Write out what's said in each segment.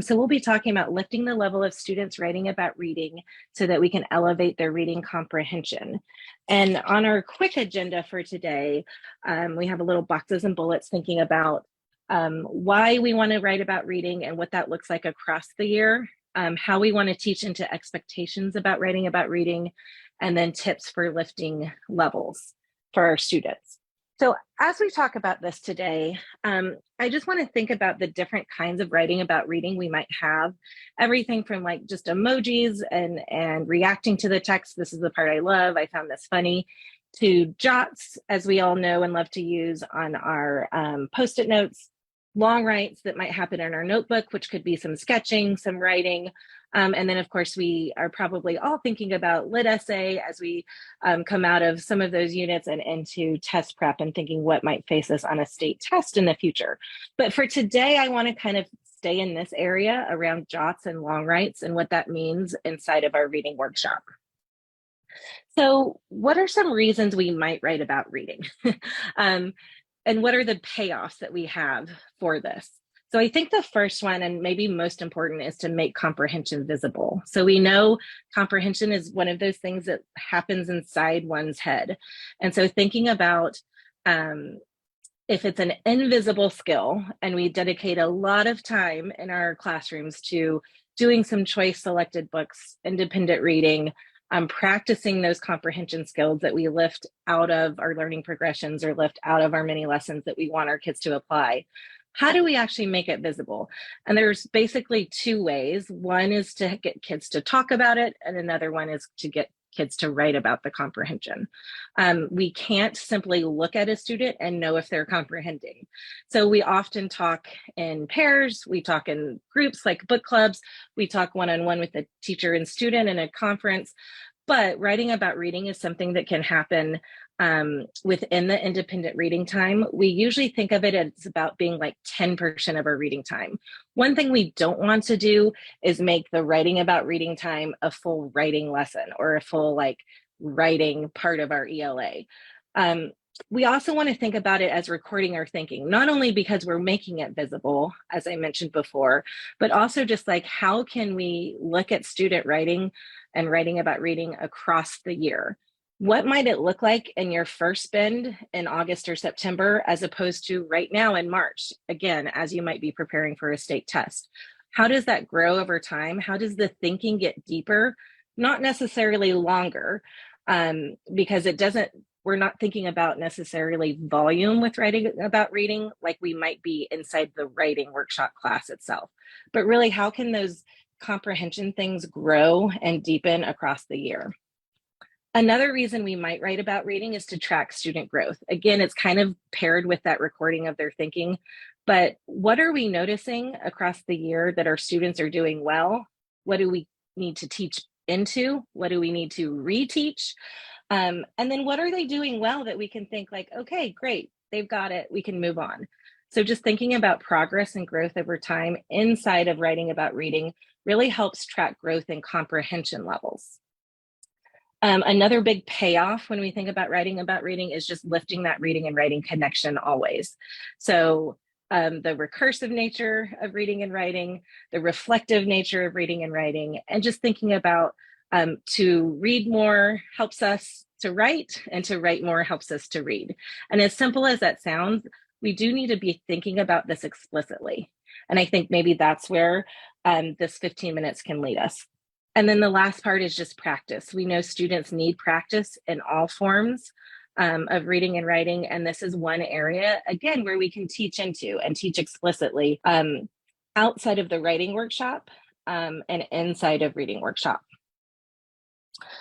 So we'll be talking about lifting the level of students writing about reading so that we can elevate their reading comprehension. And on our quick agenda for today, we have a little boxes and bullets thinking about why we want to write about reading and what that looks like across the year, how we want to teach into expectations about writing about reading, and then tips for lifting levels for our students. So as we talk about this today, I just want to think about the different kinds of writing about reading we might have. Everything from like just emojis and reacting to the text. This is the part I love. I found this funny. To jots, as we all know and love to use on our Post-it notes. Long writes that might happen in our notebook, which could be some sketching, some writing. And then, of course, we are probably all thinking about lit essay as we come out of some of those units and into test prep and thinking what might face us on a state test in the future. But for today, I want to kind of stay in this area around jots and long writes and what that means inside of our reading workshop. So what are some reasons we might write about reading? And what are the payoffs that we have for this? So I think the first one, and maybe most important, is to make comprehension visible. So we know comprehension is one of those things that happens inside one's head. And so thinking about if it's an invisible skill, and we dedicate a lot of time in our classrooms to doing some choice selected books, independent reading, practicing those comprehension skills that we lift out of our learning progressions or lift out of our mini lessons that we want our kids to apply. How do we actually make it visible? And there's basically two ways. One is to get kids to talk about it, and another one is to get kids to write about the comprehension. We can't simply look at a student and know if they're comprehending. So we often talk in pairs, we talk in groups like book clubs, we talk one-on-one with the teacher and student in a conference, but writing about reading is something that can happen within the independent reading time. We usually think of it as about being like 10% of our reading time. One thing we don't want to do is make the writing about reading time a full writing lesson or a full like writing part of our ELA. We also want to think about it as recording our thinking, not only because we're making it visible, as I mentioned before, but also just like how can we look at student writing and writing about reading across the year? What might it look like in your first spend in August or September, as opposed to right now in March, again, as you might be preparing for a state test? How does that grow over time? How does the thinking get deeper? Not necessarily longer, because we're not thinking about necessarily volume with writing about reading like we might be inside the writing workshop class itself, but really how can those comprehension things grow and deepen across the year? Another reason we might write about reading is to track student growth. Again, it's kind of paired with that recording of their thinking, but what are we noticing across the year that our students are doing well? What do we need to teach into? What do we need to reteach? And then what are they doing well that we can think like, okay, great, they've got it, we can move on. So just thinking about progress and growth over time inside of writing about reading really helps track growth and comprehension levels. Another big payoff when we think about writing about reading is just lifting that reading and writing connection always. So the recursive nature of reading and writing, the reflective nature of reading and writing, and just thinking about to read more helps us to write, and to write more helps us to read. And as simple as that sounds, we do need to be thinking about this explicitly. And I think maybe that's where this 15 minutes can lead us. And then the last part is just practice. We know students need practice in all forms of reading and writing. And this is one area, again, where we can teach into and teach explicitly outside of the writing workshop and inside of reading workshop.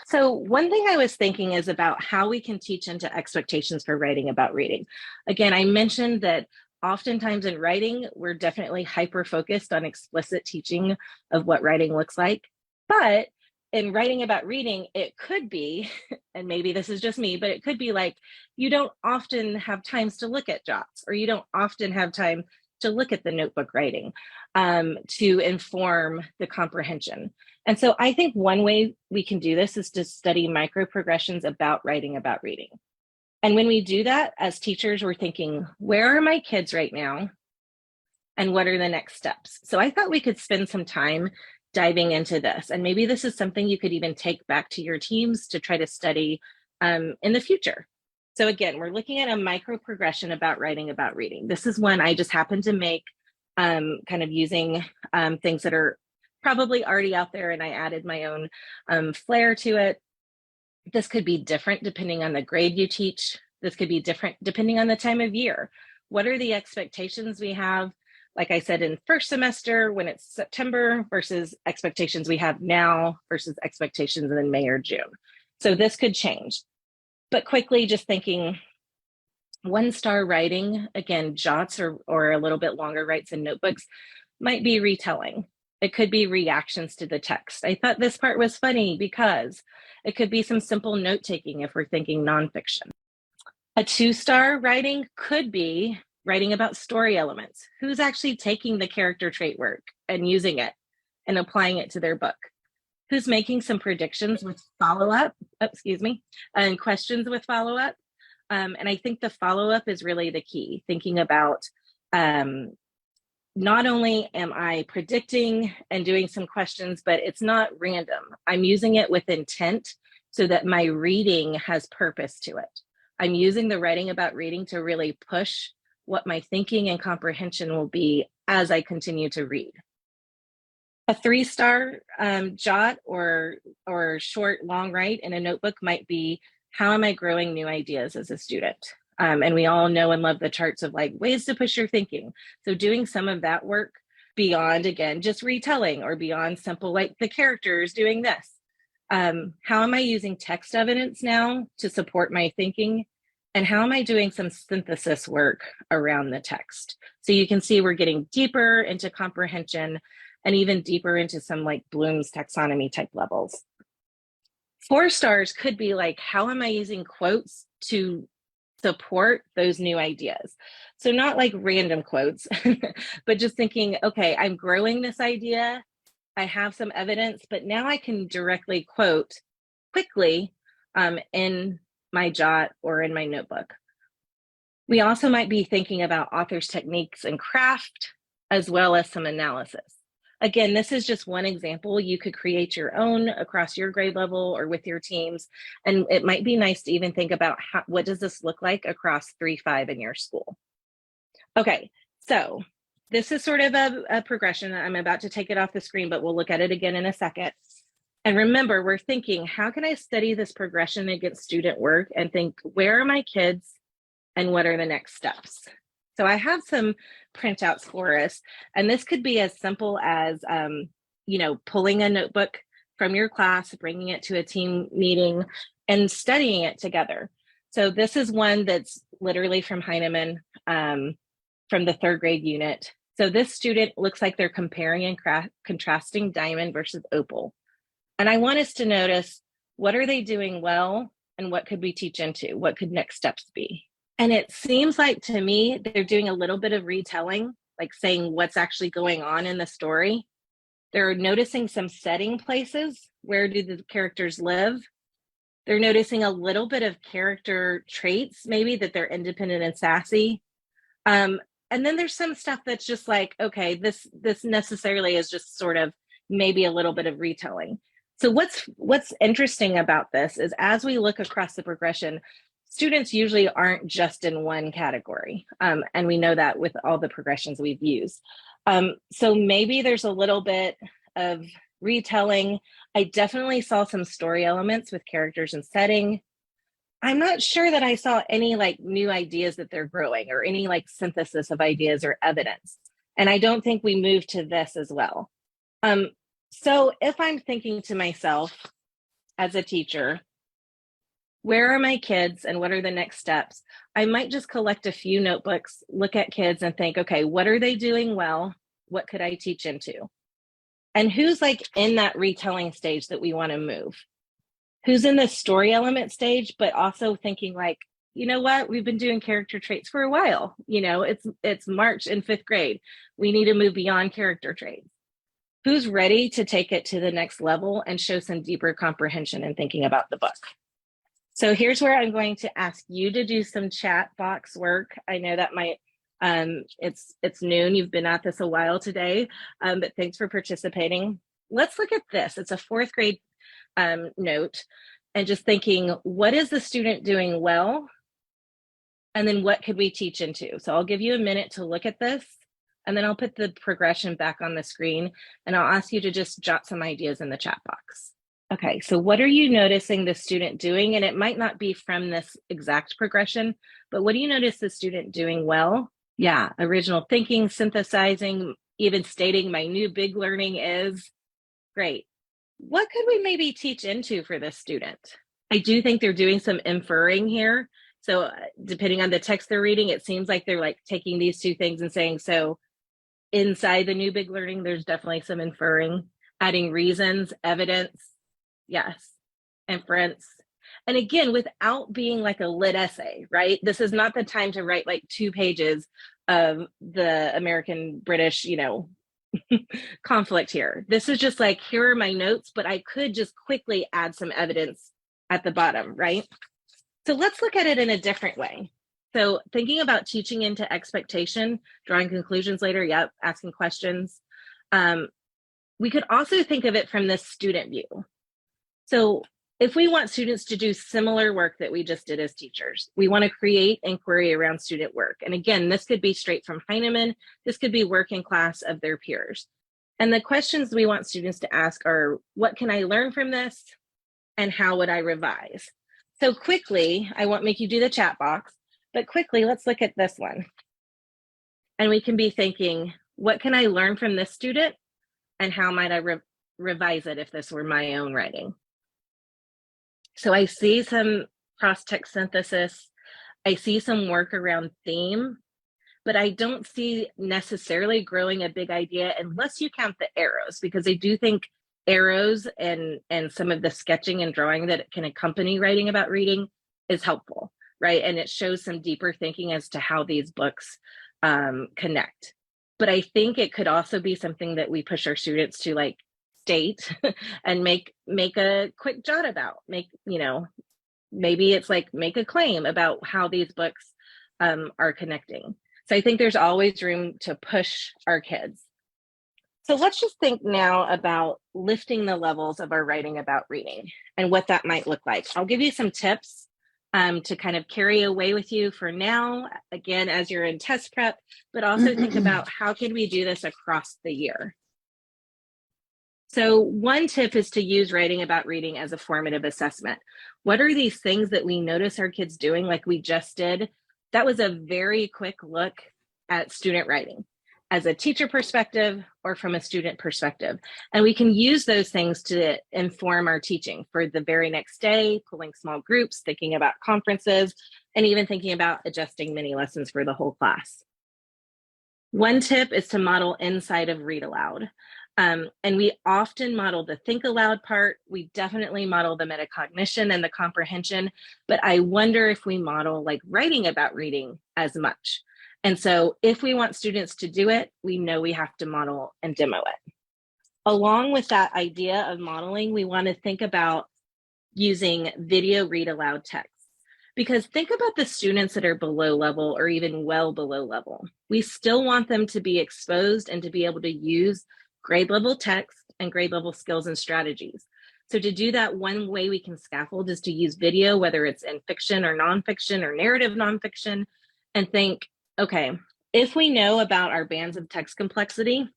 So one thing I was thinking is about how we can teach into expectations for writing about reading. Again, I mentioned that oftentimes in writing, we're definitely hyper-focused on explicit teaching of what writing looks like. But in writing about reading, it could be, and maybe this is just me, but it could be like, you don't often have times to look at jots, or you don't often have time to look at the notebook writing to inform the comprehension. And so I think one way we can do this is to study micro progressions about writing about reading. And when we do that, as teachers, we're thinking, where are my kids right now? and what are the next steps? So I thought we could spend some time diving into this. And maybe this is something you could even take back to your teams to try to study in the future. So again, we're looking at a micro progression about writing about reading. This is one I just happened to make kind of using things that are probably already out there, and I added my own flair to it. This could be different depending on the grade you teach. This could be different depending on the time of year. What are the expectations we have? Like I said, in first semester when it's September versus expectations we have now versus expectations in May or June. So this could change. But quickly, just thinking, 1-star writing, again, jots or a little bit longer writes in notebooks, might be retelling. It could be reactions to the text. I thought this part was funny because it could be some simple note taking if we're thinking nonfiction. A 2-star writing could be writing about story elements. Who's actually taking the character trait work and using it and applying it to their book? Who's making some predictions with follow-up, and questions with follow-up? And I think the follow-up is really the key, thinking about not only am I predicting and doing some questions, but it's not random. I'm using it with intent so that my reading has purpose to it. I'm using the writing about reading to really push what my thinking and comprehension will be as I continue to read. A 3-star jot or short, long write in a notebook might be, how am I growing new ideas as a student? And we all know and love the charts of like ways to push your thinking. So doing some of that work beyond, again, just retelling or beyond simple, like the characters doing this. How am I using text evidence now to support my thinking? And how am I doing some synthesis work around the text? So you can see we're getting deeper into comprehension and even deeper into some like Bloom's taxonomy type levels. 4 stars could be like, how am I using quotes to support those new ideas? So not like random quotes, but just thinking, okay, I'm growing this idea. I have some evidence, but now I can directly quote quickly in my jot or in my notebook. We also might be thinking about authors' techniques and craft, as well as some analysis. Again, this is just one example. You could create your own across your grade level or with your teams. And it might be nice to even think about what does this look like across 3-5 in your school. Okay, so this is sort of a progression. I'm about to take it off the screen, but we'll look at it again in a second. And remember, we're thinking, how can I study this progression against student work and think, where are my kids and what are the next steps? So I have some printouts for us, and this could be as simple as, pulling a notebook from your class, bringing it to a team meeting and studying it together. So this is one that's literally from Heinemann, from the 3rd grade unit. So this student looks like they're comparing and contrasting diamond versus opal. And I want us to notice, what are they doing well and what could we teach into? What could next steps be? And it seems like to me, they're doing a little bit of retelling, like saying what's actually going on in the story. They're noticing some setting places. Where do the characters live? They're noticing a little bit of character traits, maybe that they're independent and sassy. And then there's some stuff that's just like, okay, this necessarily is just sort of maybe a little bit of retelling. So what's interesting about this is as we look across the progression, students usually aren't just in one category. And we know that with all the progressions we've used. So maybe there's a little bit of retelling. I definitely saw some story elements with characters and setting. I'm not sure that I saw any like new ideas that they're growing or any like synthesis of ideas or evidence. And I don't think we moved to this as well. So if I'm thinking to myself as a teacher, where are my kids and what are the next steps? I might just collect a few notebooks, look at kids and think, okay, what are they doing well? What could I teach into? And who's like in that retelling stage that we want to move? Who's in the story element stage, but also thinking like, you know what, we've been doing character traits for a while. It's March in 5th grade. We need to move beyond character traits. Who's ready to take it to the next level and show some deeper comprehension in thinking about the book? So here's where I'm going to ask you to do some chat box work. I know that might It's noon. You've been at this a while today, but thanks for participating. Let's look at this. It's a fourth grade note, and just thinking, what is the student doing well? And then what could we teach into? So I'll give you a minute to look at this, and then I'll put the progression back on the screen, and I'll ask you to just jot some ideas in the chat box. Okay, so what are you noticing the student doing? And it might not be from this exact progression, but what do you notice the student doing well? Yeah, original thinking, synthesizing, even stating my new big learning is great. What could we maybe teach into for this student? I do think they're doing some inferring here. So depending on the text they're reading, it seems like they're like taking these two things and saying, so inside the new big learning, there's definitely some inferring, adding reasons, evidence, yes, inference. And again, without being like a lit essay, right? This is not the time to write like 2 pages of the American British, conflict here. This is just like, here are my notes, but I could just quickly add some evidence at the bottom, right? So let's look at it in a different way. So thinking about teaching into expectation, drawing conclusions later, yep, asking questions. We could also think of it from this student view. So if we want students to do similar work that we just did as teachers, we want to create inquiry around student work. And again, this could be straight from Heinemann. This could be work in class of their peers. And the questions we want students to ask are, what can I learn from this? And how would I revise? So quickly, I won't make you do the chat box, but quickly, let's look at this one. And we can be thinking, what can I learn from this student? And how might I revise it if this were my own writing? So I see some cross-text synthesis. I see some work around theme, but I don't see necessarily growing a big idea unless you count the arrows, because I do think arrows and some of the sketching and drawing that can accompany writing about reading is helpful, right? And it shows some deeper thinking as to how these books connect. But I think it could also be something that we push our students to like state and make a quick jot about, maybe it's like make a claim about how these books are connecting. So I think there's always room to push our kids. So let's just think now about lifting the levels of our writing about reading and what that might look like. I'll give you some tips to kind of carry away with you for now, again, as you're in test prep, but also think about how can we do this across the year. So one tip is to use writing about reading as a formative assessment. What are these things that we notice our kids doing like we just did? That was a very quick look at student writing as a teacher perspective or from a student perspective. And we can use those things to inform our teaching for the very next day, pulling small groups, thinking about conferences, and even thinking about adjusting mini lessons for the whole class. One tip is to model inside of read aloud. And we often model the think aloud part. We definitely model the metacognition and the comprehension, but I wonder if we model like writing about reading as much. And so if we want students to do it, we know we have to model and demo it. Along with that idea of modeling, we want to think about using video read aloud text. Because think about the students that are below level or even well below level. We still want them to be exposed and to be able to use grade level text and grade level skills and strategies. So to do that, one way we can scaffold is to use video, whether it's in fiction or nonfiction or narrative nonfiction, and think, okay, if we know about our bands of text complexity,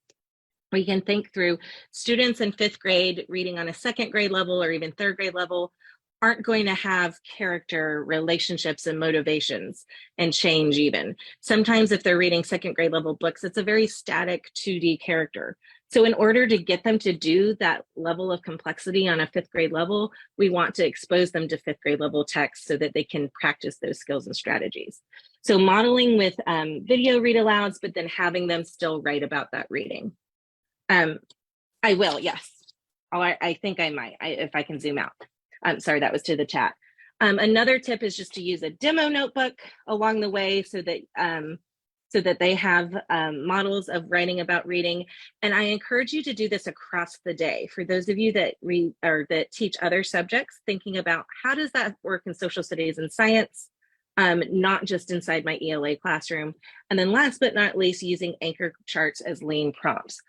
we can think through students in 5th grade reading on a 2nd grade level or even 3rd grade level aren't going to have character, relationships, and motivations and change even. Sometimes if they're reading 2nd grade level books, it's a very static 2D character. So in order to get them to do that level of complexity on a 5th grade level, we want to expose them to 5th grade level text so that they can practice those skills and strategies. So modeling with video read alouds, but then having them still write about that reading. I will, yes. I think I might, if I can zoom out. Sorry, that was to the chat. Another tip is just to use a demo notebook along the way so that they have models of writing about reading. And I encourage you to do this across the day. For those of you that read or that teach other subjects, thinking about how does that work in social studies and science, not just inside my ELA classroom. And then last but not least, using anchor charts as lean prompts.